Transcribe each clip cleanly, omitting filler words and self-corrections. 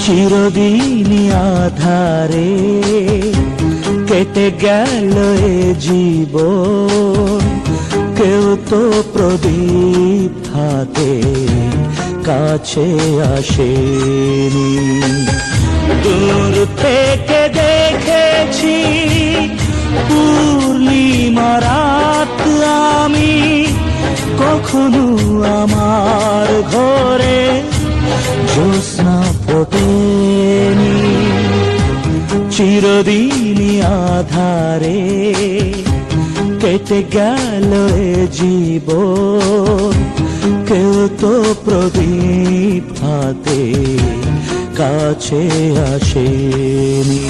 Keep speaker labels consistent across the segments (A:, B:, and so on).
A: চিরদিনই আধারে কেটে গেল এ জীবন, কেউ তো প্রদীপ হাতে কাছে আসেনি। দূর থেকে দেখেছি পূর্ণিমা রাত আমি, কখনো আমার ঘরে জ্যোৎস্না ফোটেনি। চিরদিনই আধারে কেটে গেল এ জীবন, কেউ তো প্রদীপ হাতে কাছে আসেনি।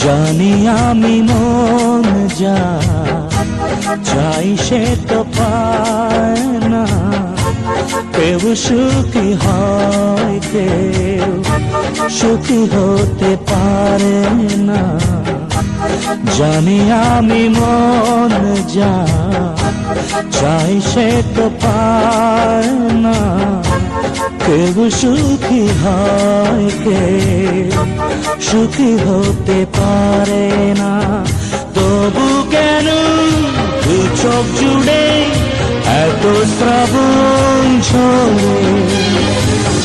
A: জানি আমি মন যা চাই সে তো পায় না, কেউ সুখী হয় কেউ সুখী হতে পারে না। জানি আমি মন যা চাই সে তো পায় না, কেউ সুখী হয় কেউ সুখী হতে পারে না। তবু কেন দু চোখ জুড়ে এত শ্রাবণ ঝরে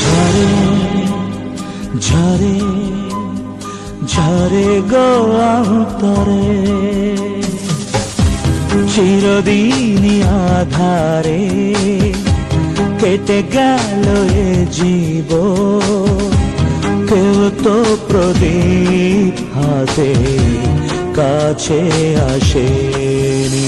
A: ঝরে ঝরে ঝরে গো অন্তরে। চিরদিনই আধারে কেটে গেল এ জীবন, কেউ তো প্রদীপ হাতে কাছে আসেনি।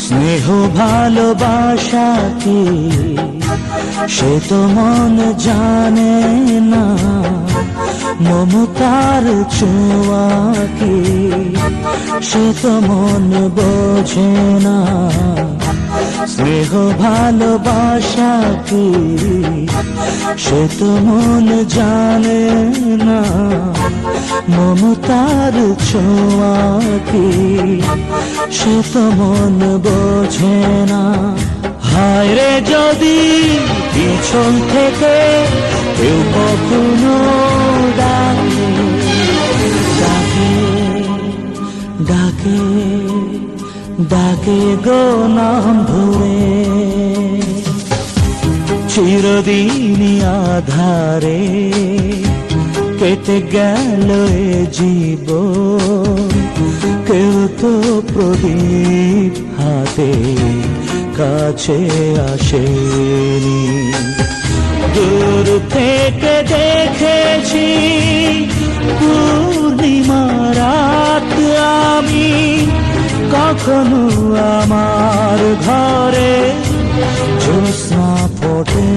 A: স্নেহ ভালোবাসা কি সে তো মন জানে না, মমতার ছোঁয়া কি সে তো মন বোঝে না। স্নেহ ভালোবাসা কি সে তো মন জানে না, মমতার ছোঁয়া কি সে তো মন বোঝে না। হায় রে যদি পিছন থেকে কেউ কখনো ডাকে ডাকে ডাকে ডাকে গো নাম ধরে, চিরদিনই আধারে কেটে গেল এ জীবন, কেউ তো প্রদীপ হাতে কাছে আসেনি। দূর থেকে দেখেছি পূর্ণিমা রাত আমি, কখনো আমার ঘরে জ্যোৎস্না ফোটে।